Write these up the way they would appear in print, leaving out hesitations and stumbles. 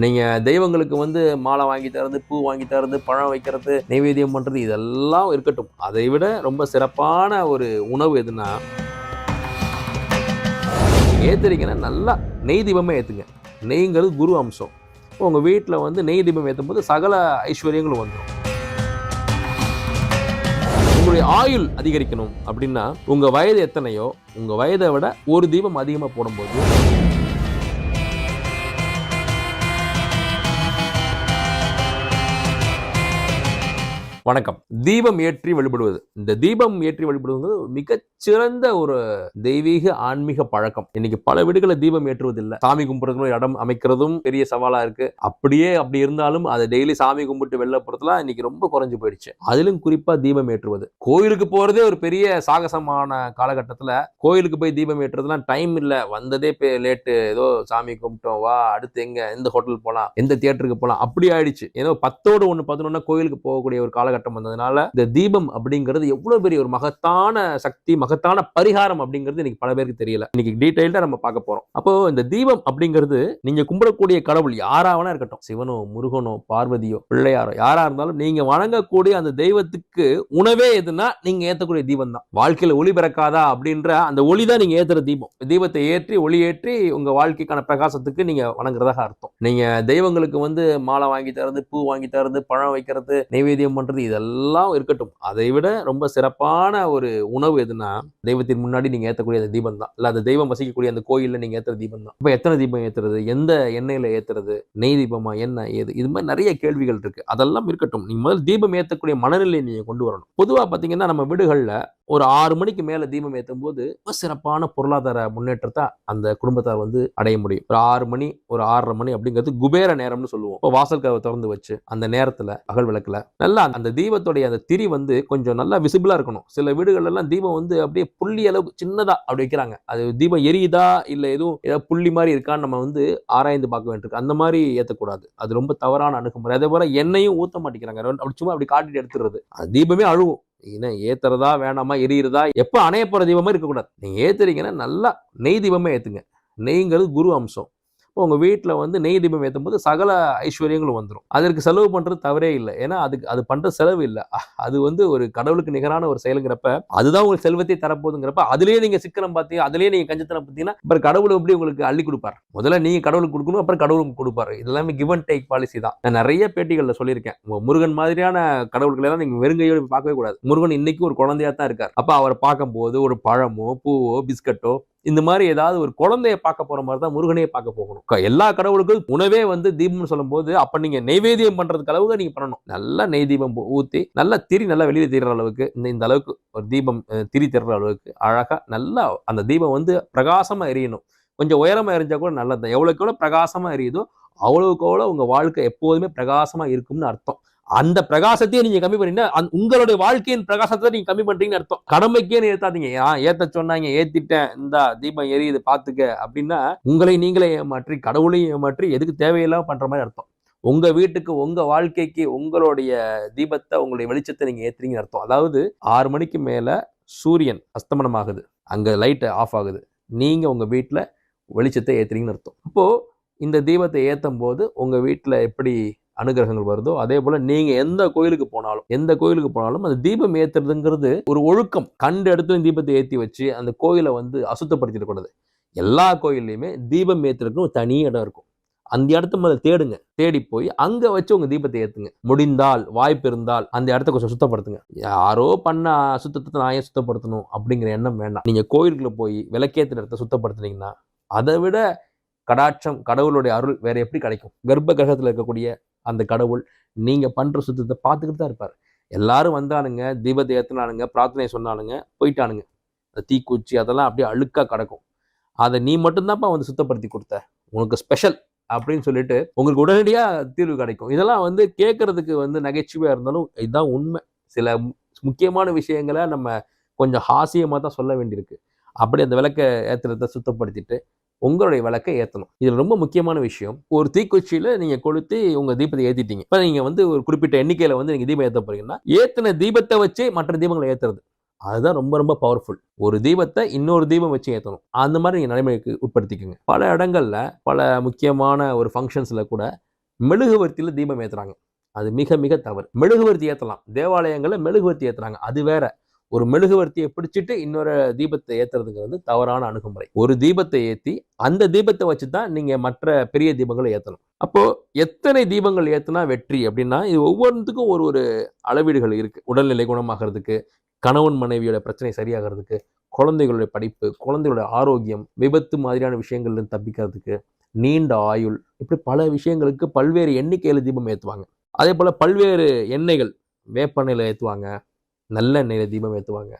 நீங்கள் தெய்வங்களுக்கு வந்து மாலை வாங்கி தரது, பூ வாங்கி தரது, பழம் வைக்கிறது, நைவேத்தியம் பண்ணுறது இதெல்லாம் இருக்கட்டும். அதை விட ரொம்ப சிறப்பான ஒரு உணவு எதுனா, ஏற்றுறீங்கன்னா நல்லா நெய் தீபமே ஏற்றுங்க. நெய்ங்கிறது குரு அம்சம். உங்கள் வீட்டில் வந்து நெய் தீபம் ஏற்றும் போது சகல ஐஸ்வர்யங்களும் வந்துடும். உங்களுடைய ஆயுள் அதிகரிக்கணும் அப்படின்னா, உங்கள் வயது எத்தனையோ உங்கள் வயதை விட ஒரு தீபம் அதிகமாக போடும்போது வணக்கம். தீபம் ஏற்றி வழிபடுவது. இந்த தீபம் ஏற்றி வழிபடுவது மிகச்சிறந்த ஒரு தெய்வீக ஆன்மீக பழக்கம். இன்னைக்கு பல வீடுகளில் தீபம் ஏற்றுவதில்லை. சாமி கும்பிடுறதுக்கு இடம் அமைக்கிறதும் பெரிய சவாலா இருக்கு. அப்படி இருந்தாலும் அதை டெய்லி சாமி கும்பிட்டு வெளில போறதுலாம் இன்னைக்கு ரொம்ப குறைஞ்சு போயிடுச்சு. அதிலும் குறிப்பா தீபம் ஏற்றுவது. கோயிலுக்கு போறதே ஒரு பெரிய சாகசமான காலகட்டத்தில் கோயிலுக்கு போய் தீபம் ஏற்றுறதுலாம் டைம் இல்லை. வந்ததே லேட்டு. ஏதோ சாமி கும்பிட்டோம், வா அடுத்து எந்த ஹோட்டல் போகலாம், எந்த தியேட்டருக்கு போகலாம், அப்படி ஆயிடுச்சு. ஏதோ 10ஓடு 1 11 கோயிலுக்கு போகக்கூடிய ஒரு காலகட்டம் வந்ததுனால இந்த தீபம் அப்படிங்கிறது எவ்வளவு பெரிய ஒரு மகத்தான சக்தி, மகத்தான பரிகாரம் அப்படிங்கிறது இன்னைக்கு பல பேருக்கு தெரியல. இன்னைக்கு டீடைல்டா நம்ம பார்க்க போறோம். அப்போ இந்த தீபம் அப்படிங்கிறது நீங்க கும்பிடக்கூடிய கடவுள் யாராவனா இருக்கட்டும், சிவனோ, முருகனோ, பார்வதியோ, பிள்ளையாரோ, யாரா இருந்தாலும் நீங்க வணங்கக்கூடிய அந்த தெய்வத்துக்கு உணவே எதுனா நீங்க ஏற்றக்கூடிய தீபம் தான். வாழ்க்கையில ஒளி பிறக்காதா அப்படின்ற அந்த ஒளி தான் நீங்க ஏத்துற தீபம். தீபத்தை ஏற்றி ஒளி ஏற்றி உங்க வாழ்க்கைக்கான பிரகாசத்துக்கு நீங்க வணங்குறதாக அர்த்தம். நீங்க தெய்வங்களுக்கு வந்து மாலை வாங்கி தரது, பூ வாங்கி தரது, பழம் வைக்கிறது, நைவேத்தியம் பண்றது இதெல்லாம் இருக்கட்டும். அதை விட ரொம்ப சிறப்பான ஒரு உணவு எதுனா, தெய்வத்தின் முன்னாடி நீங்க ஏற்றக்கூடிய அந்த தீபம் தான். இல்ல அந்த தெய்வம் வசிக்கக்கூடிய அந்த கோயில்ல நீங்க ஏற்றுற தீபம் தான். இப்ப எத்தனை தீபம் ஏத்துறது, எந்த எண்ணெயில ஏத்துறது, நெய் தீபமா, என்ன ஏது, இது மாதிரி நிறைய கேள்விகள் இருக்கு. அதெல்லாம் இருக்கட்டும். நீங்க முதல் தீபம் ஏற்றக்கூடிய மனநிலையை நீங்க கொண்டு வரணும். பொதுவா பாத்தீங்கன்னா நம்ம வீடுகள்ல ஒரு 6 மணிக்கு மேல தீபம் ஏற்றும் போது ரொம்ப சிறப்பான பொருளாதார முன்னேற்றத்தை அந்த குடும்பத்தார் வந்து அடைய முடியும். ஒரு 6 மணி, ஒரு 6:30 மணி அப்படிங்கிறது குபேர நேரம்னு சொல்லுவோம். இப்போ வாசல் கதவை திறந்து வச்சு அந்த நேரத்துல அகல் விளக்குல நல்லா அந்த தீபத்துடைய அந்த திரி வந்து கொஞ்சம் நல்லா விசிபிளா இருக்கணும். சில வீடுகள் எல்லாம் தீபம் வந்து அப்படியே புள்ளி அளவுக்கு சின்னதா அப்படி வைக்கிறாங்க. அது தீபம் எரியுதா இல்ல எதுவும் ஏதாவது புள்ளி மாதிரி இருக்கான்னு நம்ம வந்து ஆராய்ந்து பார்க்க வேண்டியிருக்கு. அந்த மாதிரி ஏற்றக்கூடாது. அது ரொம்ப தவறான அணுகுமுறை. அதே போல எண்ணெயும் ஊத்த மாட்டேங்கிறாங்க. அப்படி சும்மா அப்படி காட்டிட்டு எடுத்துறது. அந்த தீபமே அழுவும். ஏத்துறதா வேணாமா, எரியுறதா, எப்ப அணைய போற தீபமா இருக்கக்கூடாது. நீங்க ஏத்துறீங்கன்னா நல்லா நெய் தீபமே ஏத்துங்க. நெய்ங்கிறது குரு அம்சம். உங்க வீட்டில் வந்து நெய் தீபம் ஏற்றும் போது சகல ஐஸ்வர்யங்களும் வந்துடும். அதற்கு செலவு பண்றது தவறே இல்லை. ஏன்னா அது பண்ற செலவு இல்லை. அது வந்து ஒரு கடவுளுக்கு நிகரான ஒரு செயலுங்கிறப்ப, அதுதான் உங்களுக்கு செல்வத்தை தரப்போகுதுங்கிறப்ப, அதுலயே நீங்க சிக்கனம் பார்த்தீங்க, அதுலயே நீங்க கஞ்சத்தனம் பார்த்தீங்கன்னா அப்புறம் கடவுள் எப்படி உங்களுக்கு அள்ளி கொடுப்பார்? முதல்ல நீங்க கடவுளுக்கு கொடுக்கணும், அப்புறம் கடவுளுக்கு கொடுப்பாரு. இது எல்லாமே கிவ் அண்ட் டேக் பாலிசி தான். நான் நிறைய பேட்டிகளில் சொல்லியிருக்கேன். முருகன் மாதிரியான கடவுள்களை எல்லாம் நீங்க வெறுங்கையோடு பார்க்கவே கூடாது. முருகன் இன்னைக்கு ஒரு குழந்தையா தான் இருக்கார். அப்ப அவரை பார்க்கும்போது ஒரு பழமோ, பூவோ, பிஸ்கட்டோ, இந்த மாதிரி ஏதாவது ஒரு குழந்தைய பார்க்க போற மாதிரி தான் முருகனையே பார்க்க போகணும். எல்லா கடவுளுக்கும் உணவே வந்து தீபம்னு சொல்லும் போது அப்ப நீங்க நெய்வேத்தியம் பண்றதுக்கு அளவுக்கு நீங்க பண்ணணும். நல்லா நெய் தீபம் ஊத்தி நல்லா திரி நல்லா வெளியில தீர்ற அளவுக்கு இந்த அளவுக்கு ஒரு தீபம் திரி தர்ற அளவுக்கு அழகா நல்லா அந்த தீபம் வந்து பிரகாசமா எரியணும். கொஞ்சம் உயரமா எரிஞ்சா கூட நல்லது. எவ்வளவுக்கு எவ்வளவு பிரகாசமா எரியுதோ அவ்வளவுக்கு அவ்வளவு உங்க வாழ்க்கை எப்போதுமே பிரகாசமா இருக்கும்னு அர்த்தம். அந்த பிரகாசத்தையே நீங்க கம்மி பண்ணீங்கன்னா உங்களுடைய வாழ்க்கையின் பிரகாசத்தை நீங்க கம்மி பண்றீங்கன்னு அர்த்தம். கடமைக்கே ஏத்தாதீங்க. ஏத்த சொன்னாங்க, ஏத்திட்டேன், இந்த தீபம் எரியுது பாத்துக்க அப்படின்னா உங்களை நீங்களே ஏமாற்றி கடவுளையும் ஏமாற்றி எதுக்கு தேவையில்லாம பண்ற மாதிரி அர்த்தம். உங்க வீட்டுக்கு, உங்க வாழ்க்கைக்கு உங்களுடைய தீபத்தை, உங்களுடைய வெளிச்சத்தை நீங்க ஏத்துறீங்கன்னு அர்த்தம். அதாவது 6 மணிக்கு மேல சூரியன் அஸ்தமனம் ஆகுது, அங்க லைட் ஆஃப் ஆகுது, நீங்க உங்க வீட்டுல வெளிச்சத்தை ஏத்துறீங்கன்னு அர்த்தம். அப்போ இந்த தீபத்தை ஏத்தும் போது உங்க வீட்டுல எப்படி அனுகிரகங்கள் வருதோ அதே போல நீங்க எந்த கோயிலுக்கு போனாலும் அந்த தீபம் ஏத்துறதுங்கிறது ஒரு ஒழுக்கம். கண்டு இடத்துல தீபத்தை ஏற்றி வச்சு அந்த கோயிலை வந்து அசுத்தப்படுத்திடக்கூடாது. எல்லா கோயில்லையுமே தீபம் ஏத்துறதுக்கு ஒரு தனி இடம் இருக்கும். அந்த இடத்த முதல்ல தேடுங்க. தேடி போய் அங்க வச்சு உங்க தீபத்தை ஏத்துங்க. முடிந்தால், வாய்ப்பு இருந்தால் அந்த இடத்த கொஞ்சம் சுத்தப்படுத்துங்க. யாரோ பண்ண அசுத்தத்தை நான் ஏன் சுத்தப்படுத்தணும் அப்படிங்கிற எண்ணம் வேண்டாம். நீங்க கோயிலுக்குள்ள போய் விளக்கேத்துற இடத்த சுத்தப்படுத்துனீங்கன்னா அதை விட கடாட்சம், கடவுளுடைய அருள் வேற எப்படி கிடைக்கும்? கர்ப்ப கிரகத்துல இருக்கக்கூடிய அந்த கடவுள் நீங்க பண்ற சுத்தத்தை பார்த்துக்கிட்டு தான் இருப்பாரு. எல்லாரும் வந்தானுங்க, தீபத்தை ஏத்தினானுங்க, பிரார்த்தனை சொன்னானுங்க, போயிட்டானுங்க. அந்த தீக்குச்சி அதெல்லாம் அப்படியே அழுக்கா கிடக்கும். அதை நீ மட்டும்தான்ப்பா வந்து சுத்தப்படுத்தி கொடுத்த, உனக்கு ஸ்பெஷல் அப்படின்னு சொல்லிட்டு உங்களுக்கு உடனடியா தீர்வு கிடைக்கும். இதெல்லாம் வந்து கேட்கறதுக்கு வந்து நகைச்சுவையா இருந்தாலும் இதுதான் உண்மை. சில முக்கியமான விஷயங்களை நம்ம கொஞ்சம் ஹாசியமா தான் சொல்ல வேண்டியிருக்கு. அப்படி அந்த விளக்க ஏத்துறத சுத்தப்படுத்திட்டு உங்களுடைய விளக்கை ஏற்றணும். இதுல ரொம்ப முக்கியமான விஷயம், ஒரு தீக்குச்சியில நீங்க கொளுத்தி உங்க தீபத்தை ஏத்திட்டீங்க. இப்ப நீங்க வந்து ஒரு குறிப்பிட்ட எண்ணிக்கையில வந்து நீங்க தீபம் ஏற்ற போறீங்கன்னா ஏத்தின தீபத்தை வச்சே மற்ற தீபங்களை ஏத்துறது, அதுதான் ரொம்ப ரொம்ப பவர்ஃபுல். ஒரு தீபத்தை இன்னொரு தீபம் வச்சு ஏற்றணும். அந்த மாதிரி நீங்க நடைமுறைக்கு உட்படுத்திக்கோங்க. பல இடங்கள்ல பல முக்கியமான ஒரு ஃபங்க்ஷன்ஸ்ல கூட மெழுகுவர்த்தியில தீபம் ஏத்துறாங்க. அது மிக மிக தவறு. மெழுகுவர்த்தி ஏத்தலாம், தேவாலயங்கள்ல மெழுகுவர்த்தி ஏத்துறாங்க, அது வேற. ஒரு மெழுகுவர்த்தியை பிடிச்சிட்டு இன்னொரு தீபத்தை ஏத்துறதுங்கிறது தவறான அணுகுமுறை. ஒரு தீபத்தை ஏத்தி அந்த தீபத்தை வச்சுதான் நீங்க மற்ற பெரிய தீபங்களை ஏத்தணும். அப்போ எத்தனை தீபங்கள் ஏத்துனா வெற்றி அப்படின்னா, இது ஒவ்வொன்றுக்கும் ஒரு ஒரு அளவீடுகள் இருக்கு. உடல்நிலை குணமாகிறதுக்கு, கணவன் மனைவியோட பிரச்சனை சரியாகிறதுக்கு, குழந்தைகளுடைய படிப்பு, குழந்தைகளுடைய ஆரோக்கியம், விபத்து மாதிரியான விஷயங்கள்ல இருந்து தப்பிக்கிறதுக்கு, நீண்ட ஆயுள், இப்படி பல விஷயங்களுக்கு பல்வேறு எண்ணிக்கையில தீபம் ஏத்துவாங்க. அதே போல பல்வேறு எண்ணெய்கள், வேப்பெண்ணெயில ஏத்துவாங்க, நல்லெண்ணெயில தீபம் ஏத்துவாங்க.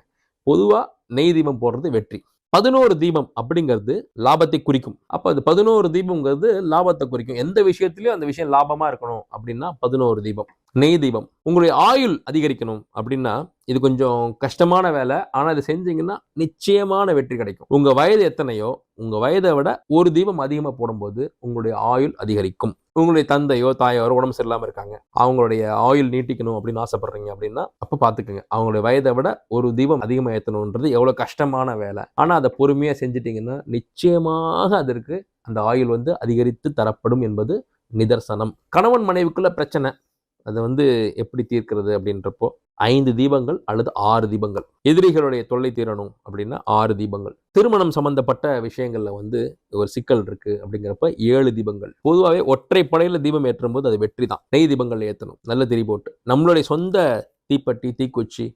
பொதுவா நெய் தீபம் போடுறது வெற்றி. 11 தீபம் அப்படிங்கிறது லாபத்தை குறிக்கும். அப்ப அது 11 தீபம்ங்கிறது லாபத்தை குறிக்கும். எந்த விஷயத்திலயும் அந்த விஷயம் லாபமா இருக்கணும் அப்படின்னா 11 தீபம். நெய் தீபம் உங்களுடைய ஆயுள் அதிகரிக்கணும் அப்படின்னா இது கொஞ்சம் கஷ்டமான வேலை. ஆனா இதை செஞ்சீங்கன்னா நிச்சயமான வெற்றி கிடைக்கும். உங்க வயது எத்தனையோ உங்க வயதை விட ஒரு தீபம் அதிகமா போடும்போது உங்களுடைய ஆயுள் அதிகரிக்கும். உங்களுடைய தந்தையோ தாயோ உடம்பு சரியில்லாம இருக்காங்க, அவங்களுடைய ஆயுள் நீட்டிக்கணும் அப்படின்னு ஆசைப்படுறீங்க அப்படின்னா அப்ப பாத்துக்கோங்க, அவங்களுடைய வயதை விட ஒரு தீபம் அதிகமா ஏத்தணும்ன்றது எவ்வளவு கஷ்டமான வேலை. ஆனா அதை பொறுமையா செஞ்சிட்டீங்கன்னா நிச்சயமாக அதற்கு அந்த ஆயுள் அதிகரித்து தரப்படும் என்பது நிதர்சனம். கணவன் மனைவிக்குள்ள பிரச்சனை, அதை எப்படி தீர்க்கிறது அப்படின்றப்போ 5 தீபங்கள் அல்லது 6 தீபங்கள். எதிரிகளுடைய தொல்லை தீரணும் அப்படின்னா 6 தீபங்கள். திருமணம் சம்பந்தப்பட்ட விஷயங்கள்ல ஒரு சிக்கல் இருக்கு அப்படிங்கிறப்ப 7 தீபங்கள். பொதுவாகவே ஒற்றைப்படையில தீபம் ஏற்றும் போது அது வெற்றி தான். நெய் தீபங்கள் ஏற்றணும், நல்ல திரி போட்டு. நம்மளுடைய சொந்த தீப்பெட்டி, தீக்குச்சி,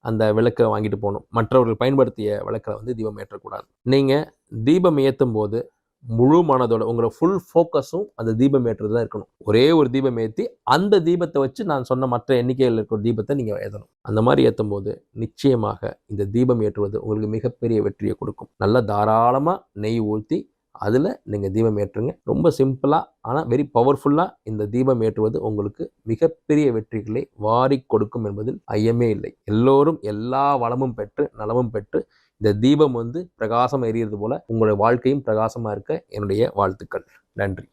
அந்த விளக்கை வாங்கிட்டு போகணும். மற்றவர்கள் பயன்படுத்திய விளக்கில் தீபம் ஏற்றக்கூடாது. நீங்க தீபம் ஏற்றும் போது முழு மனதோட உங்களோட ஃபுல் ஃபோக்கஸும் அந்த தீபம் ஏற்றுறது தான் இருக்கணும். ஒரே ஒரு தீபம் ஏற்றி அந்த தீபத்தை வச்சு நான் சொன்ன மற்ற எண்ணிக்கையில் இருக்கிற தீபத்தை நீங்கள் ஏற்றணும். அந்த மாதிரி ஏற்றும் போது நிச்சயமாக இந்த தீபம் ஏற்றுவது உங்களுக்கு மிகப்பெரிய வெற்றியை கொடுக்கும். நல்லா தாராளமாக நெய் ஊற்றி அதில் நீங்கள் தீபம் ஏற்றுங்க. ரொம்ப சிம்பிளாக ஆனால் வெரி பவர்ஃபுல்லாக இந்த தீபம் ஏற்றுவது உங்களுக்கு மிகப்பெரிய வெற்றிகளை வாரி கொடுக்கும் என்பதில் ஐயமே இல்லை. எல்லோரும் எல்லா வளமும் பெற்று நலமும் பெற்று இந்த தீபம் பிரகாசமாக எரியறது போல உங்களுடைய வாழ்க்கையும் பிரகாசமாக இருக்க என்னுடைய வாழ்த்துக்கள். நன்றி.